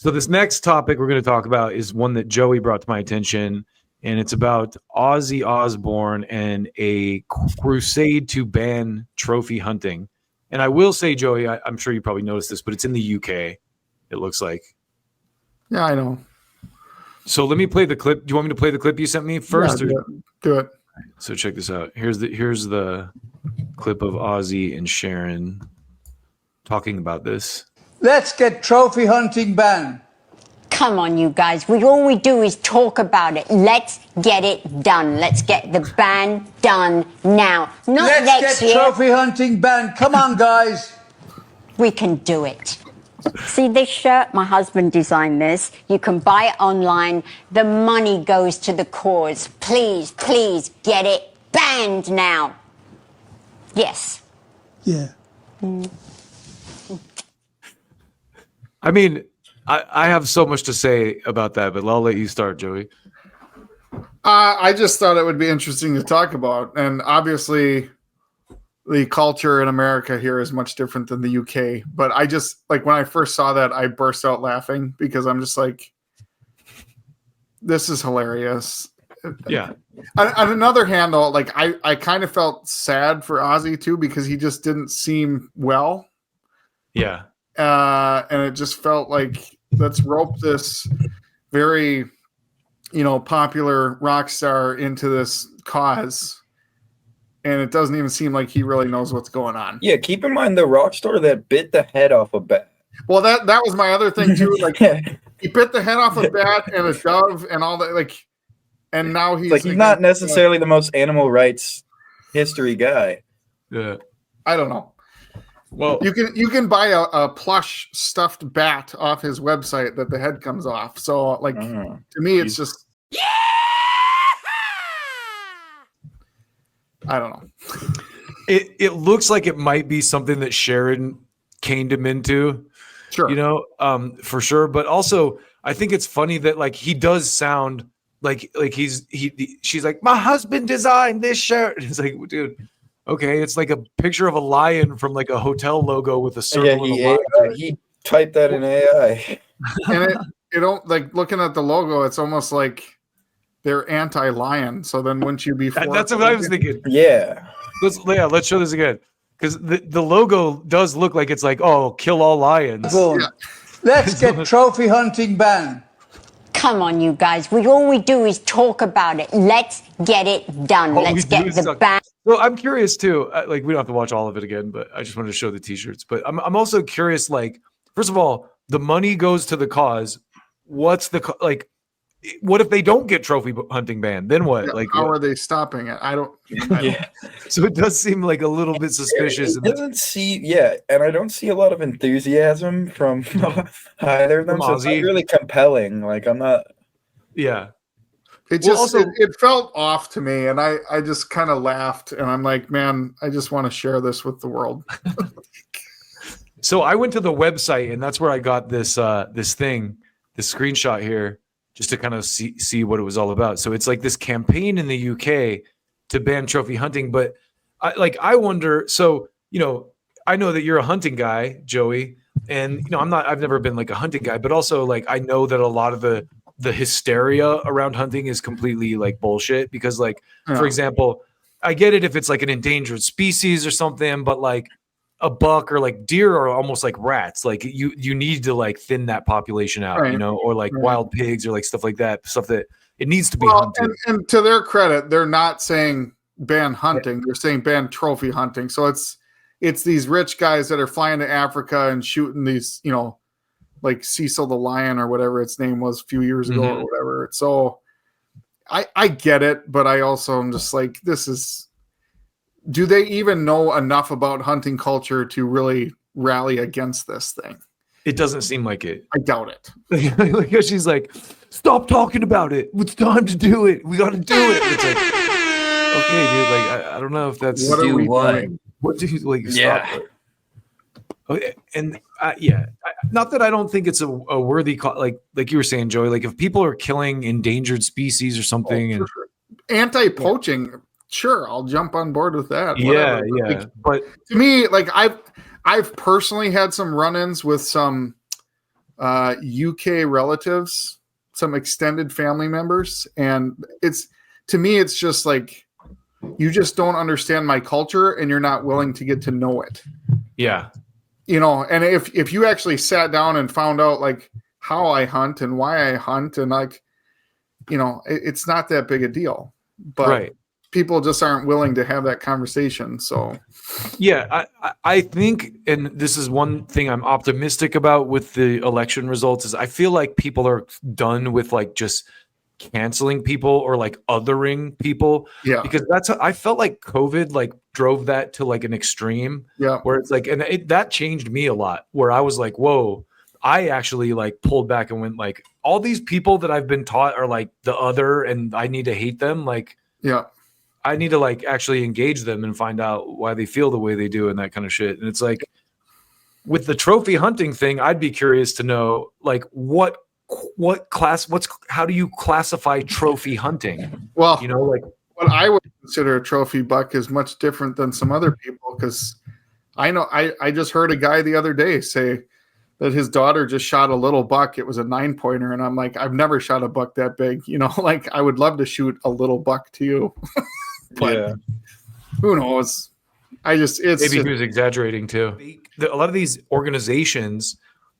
So this next topic we're going to talk about is one that Joey brought to my attention, and it's about Ozzy Osbourne and a crusade to ban trophy hunting. And I will say, Joey, I'm sure you probably noticed this, but it's in the UK, it looks like. Yeah, I know. So let me play the clip. Do you want me to play the clip you sent me first? Yeah, do it. So check this out. Here's the clip of Ozzy and Sharon talking about this. Let's get trophy hunting banned. Come on, you guys. All we do is talk about it. Let's get it done. Let's get the ban done now. Not Let's next get year. trophy hunting banned. Come on, guys. We can do it. See this shirt? My husband designed this. You can buy it online. The money goes to the cause. Please, please get it banned now. Yes. Yeah. I mean, I have so much to say about that, but I'll let you start, Joey. I just thought it would be interesting to talk about. And obviously, the culture in America here is much different than the UK. But I just, like, when I first saw that, I burst out laughing because I'm just like, this is hilarious. Yeah. On another hand, though, like, I kind of felt sad for Ozzy, too, because he just didn't seem well. Yeah. And it just felt like, let's rope this very, popular rock star into this cause. And it doesn't even seem like he really knows what's going on. Yeah, keep in mind the rock star that bit the head off a bat. Well, that was my other thing, too. Like, he bit the head off a bat and a dove and all that. Like, and now he's not necessarily the most animal rights history guy. Yeah. I don't know. Well, you can buy a plush stuffed bat off his website that the head comes off. So, like, to me, it's just, I don't know. It looks like it might be something that Sharon caned him into. Sure. For sure. But also, I think it's funny that, like, he does sound like she's like, my husband designed this shirt. It's like, dude, okay, it's like a picture of a lion from like a hotel logo with a circle. He typed that in AI. And it don't, like, looking at the logo, it's almost like they're anti-lion. So then wouldn't you be for That's what I was thinking. Yeah. Let's show this again. Because the logo does look like it's like, oh, kill all lions. Boom. Yeah. Let's get trophy hunting banned. Come on, you guys. All we do is talk about it. Let's get it done. Let's get the ban. Well, I'm curious too. Like, we don't have to watch all of it again, but I just wanted to show the T-shirts. But I'm also curious. Like, first of all, the money goes to the cause. What's the like? What if they don't get trophy hunting banned? Then what? Yeah, like, how are they stopping it? I don't. So it does seem like a little bit suspicious. And I don't see a lot of enthusiasm from either of them. So it's not really compelling. Like, I'm not. Yeah. It just it felt off to me, and I just kind of laughed, and I'm like, man, I just want to share this with the world. So I went to the website, and that's where I got this screenshot here, just to kind of see what it was all about. So it's like this campaign in the UK to ban trophy hunting, but I wonder. So I know that you're a hunting guy, Joey, and I've never been like a hunting guy, but also, like, I know that a lot of the hysteria around hunting is completely like bullshit because, like, for example, I get it if it's like an endangered species or something, but like a buck or like deer are almost like rats. Like you need to like thin that population out, or like wild pigs or like stuff like that, stuff that it needs to be hunted. And to their credit, they're not saying ban hunting. They're saying ban trophy hunting. So it's these rich guys that are flying to Africa and shooting these, like Cecil the lion or whatever its name was a few years ago or whatever. So I get it, but I also am just like, do they even know enough about hunting culture to really rally against this thing? It doesn't seem like it. I doubt it. Like, she's like, stop talking about it. It's time to do it. We got to do it. It's like, okay, dude. Like, I don't know if that's what are we doing? What do you like? Yeah. Stop it. Okay, and not that I don't think it's a worthy like you were saying, Joey. Like, if people are killing endangered species or something, and sure. Anti-poaching, sure, I'll jump on board with that. Yeah. Like, but to me, like, I've personally had some run-ins with some UK relatives, some extended family members, and to me, it's just like you just don't understand my culture, and you're not willing to get to know it. Yeah. And if you actually sat down and found out like how I hunt and why I hunt, and like, it's not that big a deal. But right. People just aren't willing to have that conversation. So, yeah, I think, and this is one thing I'm optimistic about with the election results, is I feel like people are done with like just canceling people or like othering people. Yeah. Because I felt like COVID like drove that to like an extreme. Yeah. Where it's like, and that changed me a lot, where I was like, whoa, I actually like pulled back and went like, all these people that I've been taught are like the other and I need to hate them. Like, yeah. I need to like actually engage them and find out why they feel the way they do and that kind of shit. And it's like with the trophy hunting thing, I'd be curious to know like how do you classify trophy hunting? Well, like what I would consider a trophy buck is much different than some other people, because I know I just heard a guy the other day say that his daughter just shot a little buck. It was a 9-pointer. And I'm like, I've never shot a buck that big. Like I would love to shoot a little buck to you. But who knows? Maybe he was exaggerating too. A lot of these organizations,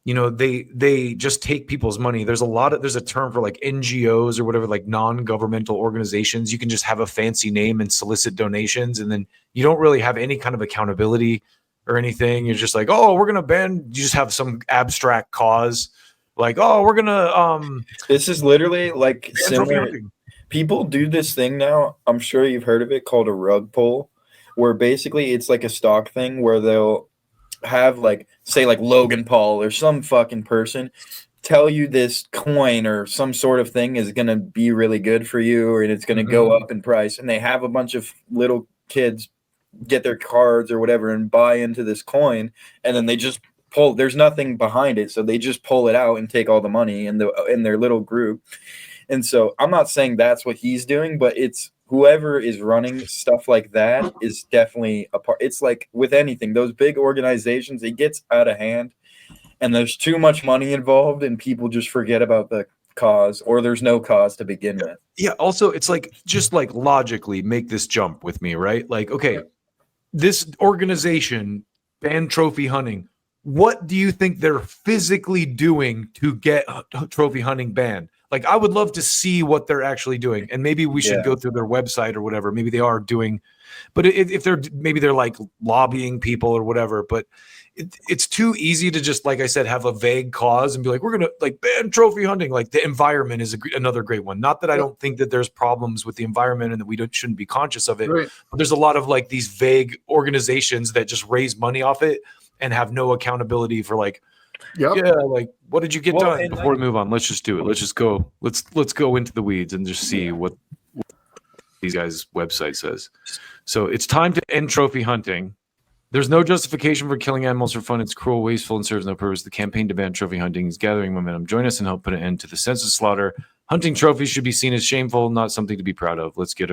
they just take people's money. There's a term for like NGOs or whatever, like non-governmental organizations. You can just have a fancy name and solicit donations, and then you don't really have any kind of accountability or anything. You're just like, oh, we're gonna ban. You just have some abstract cause, like, oh, we're gonna. This is literally like similar. People do this thing now. I'm sure you've heard of it, called a rug pull, where basically it's like a stock thing where they'll have like, say like Logan Paul or some fucking person tell you this coin or some sort of thing is going to be really good for you, or it's going to go up in price. And they have a bunch of little kids get their cards or whatever and buy into this coin. And then they just pull, there's nothing behind it. So they just pull it out and take all the money in their little group. And so I'm not saying that's what he's doing, but it's whoever is running stuff like that is definitely a part. It's like with anything, those big organizations, it gets out of hand and there's too much money involved and people just forget about the cause, or there's no cause to begin with. Yeah. Also, it's like, just like logically make this jump with me, right? Like, okay, this organization banned trophy hunting. What do you think they're physically doing to get trophy hunting banned? Like, I would love to see what they're actually doing, and maybe we should go through their website or whatever. Maybe they are doing, but if they're like lobbying people or whatever. But it's too easy to just, like I said, have a vague cause and be like, we're gonna like ban trophy hunting. Like the environment is another great one. Not that I don't think that there's problems with the environment and that we shouldn't be conscious of it. Right. But there's a lot of like these vague organizations that just raise money off it and have no accountability for like. Like what did you get done? Before we move on, let's just do it. Let's just go. Let's go into the weeds and just see what these guys' website says. So it's time to end trophy hunting. There's no justification for killing animals for fun. It's cruel, wasteful, and serves no purpose. The campaign to ban trophy hunting is gathering momentum. Join us and help put an end to the senseless slaughter. Hunting trophies should be seen as shameful, not something to be proud of. Let's get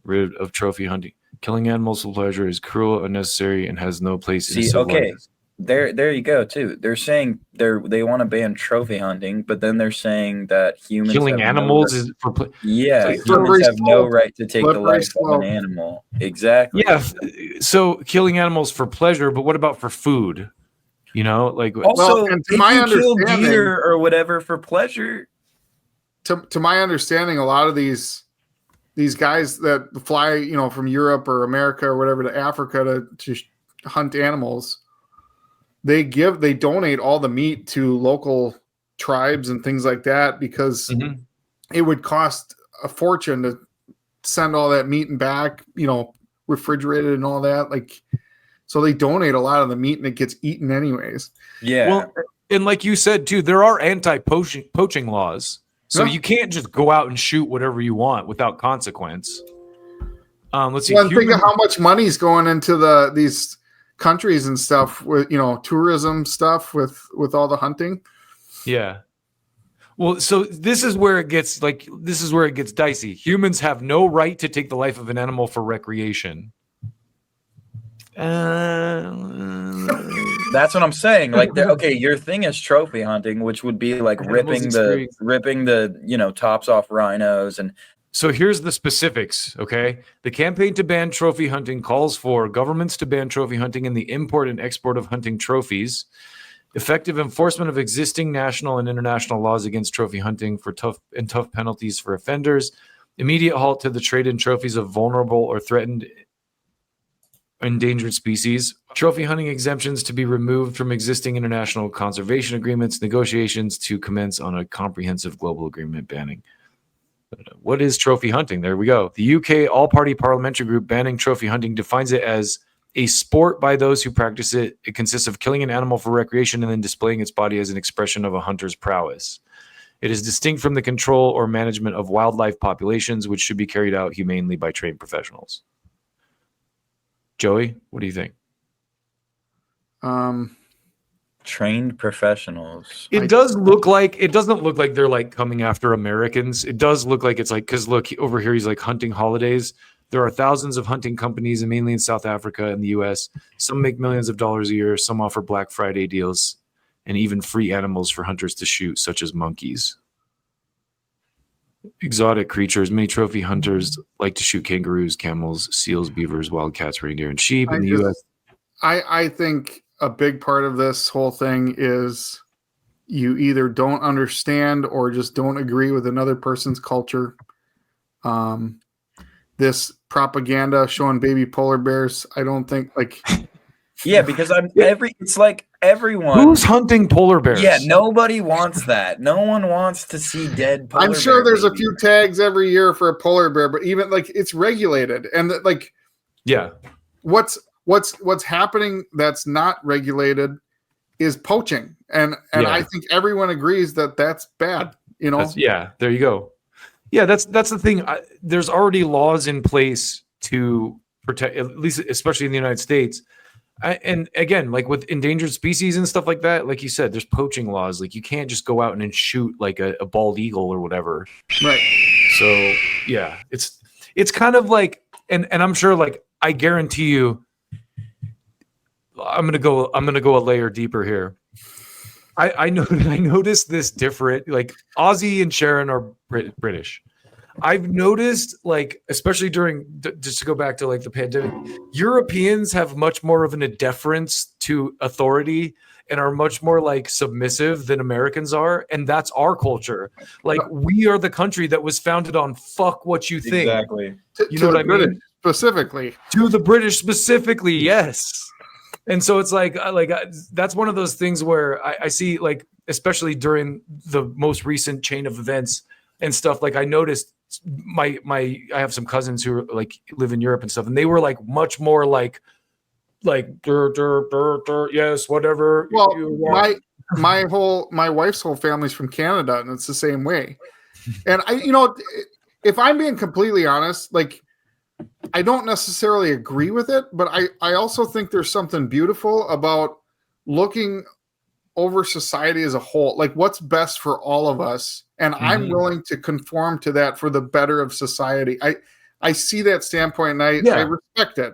rid of trophy hunting. Killing animals for pleasure is cruel, unnecessary, and has no place in civilization. There you go too. They're saying they want to ban trophy hunting, but then they're saying that humans killing animals is for humans have no right to take the life of an animal. Exactly. Yeah. So killing animals for pleasure, but what about for food? Like also if you kill deer or whatever for pleasure. To my understanding, a lot of these guys that fly, from Europe or America or whatever to Africa to hunt animals. They donate all the meat to local tribes and things like that, because it would cost a fortune to send all that meat and back, refrigerated and all that. Like, so they donate a lot of the meat and it gets eaten anyways. Yeah. Well, and like you said too, there are anti-poaching laws. So you can't just go out and shoot whatever you want without consequence. Let's see. Think of how much money's going into these countries and stuff with tourism stuff with all the hunting. Yeah. Well, so this is where it gets dicey. Humans have no right to take the life of an animal for recreation. That's what I'm saying. Like, okay, your thing is trophy hunting, which would be like ripping the tops off rhinos. And so here's the specifics, okay? The campaign to ban trophy hunting calls for governments to ban trophy hunting and the import and export of hunting trophies, effective enforcement of existing national and international laws against trophy hunting for tough penalties for offenders, immediate halt to the trade in trophies of vulnerable or threatened endangered species, trophy hunting exemptions to be removed from existing international conservation agreements, negotiations to commence on a comprehensive global agreement banning. What is trophy hunting? There we go. The UK all-party parliamentary group banning trophy hunting defines it as a sport by those who practice it. It consists of killing an animal for recreation and then displaying its body as an expression of a hunter's prowess. It is distinct from the control or management of wildlife populations, which should be carried out humanely by trained professionals. Joey, what do you think? Trained professionals. It doesn't look like they're like coming after Americans. It does look like it's like, because look over here, he's like hunting holidays. There are thousands of hunting companies, and mainly in South Africa and the US. Some make millions of dollars a year. Some offer Black Friday deals and even free animals for hunters to shoot, such as monkeys. Exotic creatures. Many trophy hunters like to shoot kangaroos, camels, seals, beavers, wildcats, reindeer, and sheep in the US. I think a big part of this whole thing is you either don't understand or just don't agree with another person's culture. This propaganda showing baby polar bears, I don't think like. Yeah, because it's like everyone. Who's hunting polar bears? Yeah, nobody wants that. No one wants to see dead polar bears. I'm sure there's a few tags every year for a polar bear, but even like it's regulated, and like, yeah, what's happening that's not regulated is poaching, and I think everyone agrees that that's bad. You know, there you go. Yeah, that's the thing. There's already laws in place to protect, at least especially in the United States. And again, like with endangered species and stuff like that, like you said, there's poaching laws. Like you can't just go out and shoot like a bald eagle or whatever. Right. So yeah, it's kind of like, and I'm sure, like, I guarantee you, I'm gonna go a layer deeper here. I noticed this different. Like Ozzy and Sharon are British. I've noticed, like, especially during, just to go back to like the pandemic, Europeans have much more of a deference to authority and are much more like submissive than Americans are. And that's our culture. Like, we are the country that was founded on fuck what you think. Exactly. You know what I mean? Specifically. To the British specifically, yes. And so it's like that's one of those things where I see, like, especially during the most recent chain of events and stuff, like I noticed I have some cousins who like live in Europe and stuff, and they were like much more like yes, whatever. Well, my wife's whole family's from Canada, and it's the same way. And if I'm being completely honest, like, I don't necessarily agree with it, but I also think there's something beautiful about looking over society as a whole, like what's best for all of us. And I'm willing to conform to that for the better of society. I see that standpoint, and I respect it.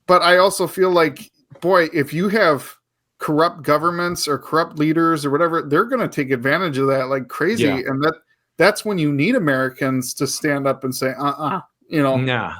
But I also feel like, boy, if you have corrupt governments or corrupt leaders or whatever, they're going to take advantage of that like crazy. Yeah. And that's when you need Americans to stand up and say, Nah.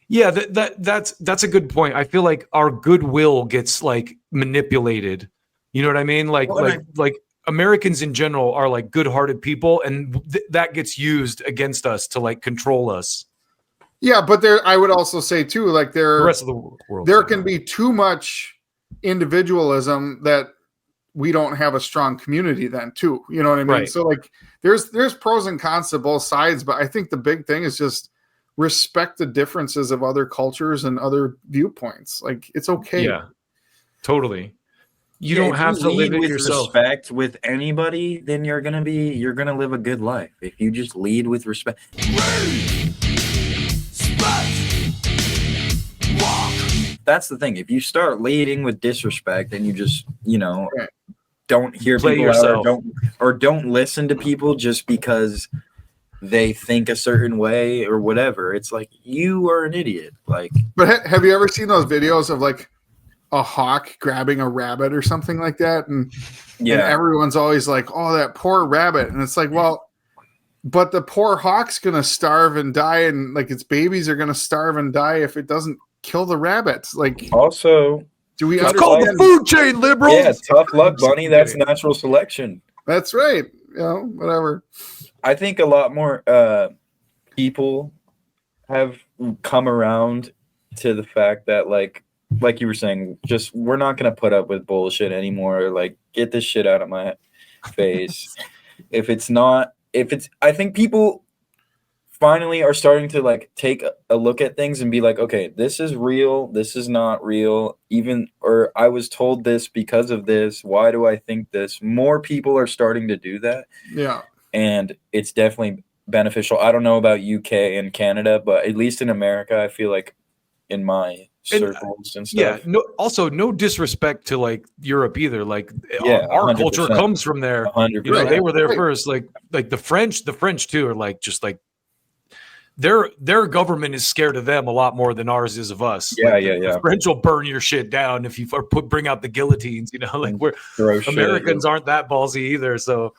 Yeah, that's a good point. I feel like our goodwill gets like manipulated. You know what I mean? Like Americans in general are like good-hearted people, and that gets used against us to like control us. Yeah, but I would also say too, like the rest of the world, there can be too much individualism that we don't have a strong community then too. You know what I mean? Right. So like there's pros and cons to both sides, but I think the big thing is just respect the differences of other cultures and other viewpoints. Like, it's okay. Yeah, totally. You don't have to live with respect with anybody, then you're gonna live a good life. If you just lead with respect. That's the thing. If you start leading with disrespect and you just, don't hear people out or don't listen to people just because they think a certain way or whatever, it's like, you are an idiot. Like, but have you ever seen those videos of like a hawk grabbing a rabbit or something like that, and Yeah. and everyone's always like, "Oh, that poor rabbit," and it's like, well, but the poor hawk's gonna starve and die, and like its babies are gonna starve and die if it doesn't kill the rabbits. Like, Also, do we It's understand? called the food chain, liberals. yeah, tough luck, bunny. That's natural selection. That's right. Whatever. I think a lot more people have come around to the fact that like you were saying, just we're not gonna put up with bullshit anymore. Like, get this shit out of my face. I think people finally are starting to like take a look at things and be like, okay, this is real, this is not real, or I was told this because of this. Why do I think this? More people are starting to do that. Yeah. And it's definitely beneficial. I don't know about UK and Canada, but at least in America, I feel like in my circles and stuff. Yeah. No disrespect to like Europe either. Like Yeah, our culture 100%. comes from there. 100%. You know, they were there Right. first. Like the French too are like just like their government is scared of them a lot more than ours is of us. Yeah, Like, yeah, the yeah. French will burn your shit down if you bring out the guillotines. You know, like we're Throw shit. Americans aren't that ballsy either. So